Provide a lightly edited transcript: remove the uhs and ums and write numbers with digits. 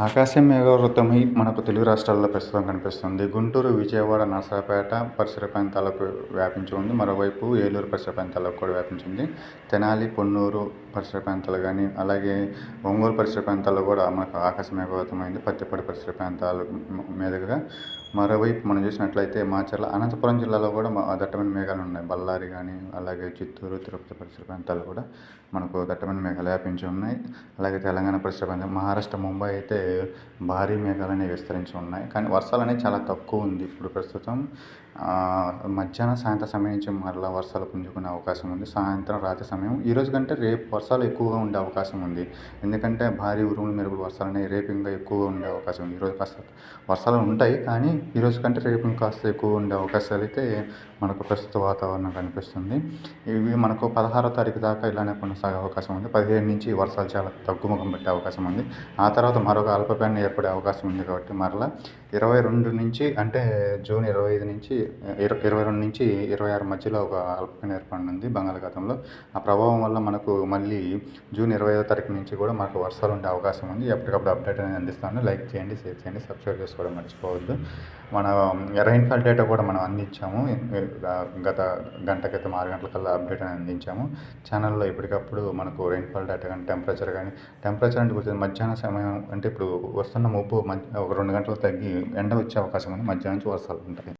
ఆకాశం మేఘావృతమై మనకు తెలుగు రాష్ట్రాల్లో ప్రస్తుతం కనిపిస్తుంది. గుంటూరు, విజయవాడ, నరసరావుపేట పరిసర ప్రాంతాలకు వ్యాపించి ఉంది. మరోవైపు ఏలూరు పరిసర ప్రాంతాలకు కూడా వ్యాపించింది. తెనాలి, పొన్నూరు పరిసర ప్రాంతాలు కానీ, అలాగే ఒంగోలు పరిసర ప్రాంతాల్లో కూడా మనకు ఆకాశం మేఘావృతమైంది. పత్తిపాడు పరిసర ప్రాంతాల మీదుగా. మరోవైపు మనం చూసినట్లయితే మాచర్ల, అనంతపురం జిల్లాలో కూడా దట్టమైన మేఘాలు ఉన్నాయి. బళ్ళారి కానీ, అలాగే చిత్తూరు, తిరుపతి పరిసర ప్రాంతాలు కూడా మనకు దట్టమైన మేఘాలు వ్యాపించి ఉన్నాయి. అలాగే తెలంగాణ పరిసర ప్రాంతం, మహారాష్ట్ర, ముంబై అయితే భారీ మేఘాలు అనేవి విస్తరించి ఉన్నాయి. కానీ వర్షాలు అనేవి చాలా తక్కువ ఉంది ఇప్పుడు ప్రస్తుతం. మధ్యాహ్నం, సాయంత్రం సమయం నుంచి మరలా వర్షాలు పుంజుకునే అవకాశం ఉంది. సాయంత్రం, రాత్రి సమయం ఈరోజు కంటే రేపు వర్షాలు ఎక్కువగా ఉండే అవకాశం ఉంది. ఎందుకంటే భారీ ఉరుములు, మెరుపులు వర్షాలు అనేవి రేపు ఇంకా ఎక్కువగా ఉండే అవకాశం ఉంది. ఈరోజు కాస్త వర్షాలు ఉంటాయి, కానీ ఈరోజు కంటే రేపు ఇంకాస్త ఎక్కువ ఉండే అవకాశాలు అయితే మనకు ప్రస్తుత వాతావరణం కనిపిస్తుంది. ఇవి మనకు 16వ తారీఖు దాకా ఇలానే కొనసాగే అవకాశం ఉంది. 15 నుంచి వర్షాలు చాలా తగ్గుముఖం పట్టే అవకాశం ఉంది. ఆ తర్వాత మరొక అల్పపీడనం ఏర్పడే అవకాశం ఉంది. కాబట్టి మరలా 22 నుంచి, అంటే జూన్ 25 నుంచి 22 నుంచి 26 మధ్యలో ఒక అల్పపీడనం ఏర్పడనుంది బంగాళాఖాతంలో. ఆ ప్రభావం వల్ల మనకు మళ్ళీ జూన్ 25వ తారీఖు నుంచి కూడా మనకు వర్షాలు ఉండే అవకాశం ఉంది. ఎప్పటికప్పుడు అప్డేట్ అనేది అందిస్తాను. లైక్ చేయండి, షేర్ చేయండి, సబ్స్క్రైబ్ చేసుకోవడం మర్చిపోవద్దు. మన రైన్ఫాల్ డేటా కూడా మనం అందించాము. గత గంట క్రితం 6 గంటలకల్లా అప్డేట్ అనేది అందించాము. ఛానల్లో ఎప్పటికప్పుడు మనకు రైన్ఫాల్ డేటా కానీ, టెంపరేచర్ అంటే కొంచెం మధ్యాహ్నం సమయం, అంటే ఇప్పుడు వస్తున్న మబ్బు ఒక 2 గంటలు తగ్గి ఎండ వచ్చే అవకాశం ఉంది. మధ్యాహ్నం నుంచి వర్షాలు ఉంటాయి.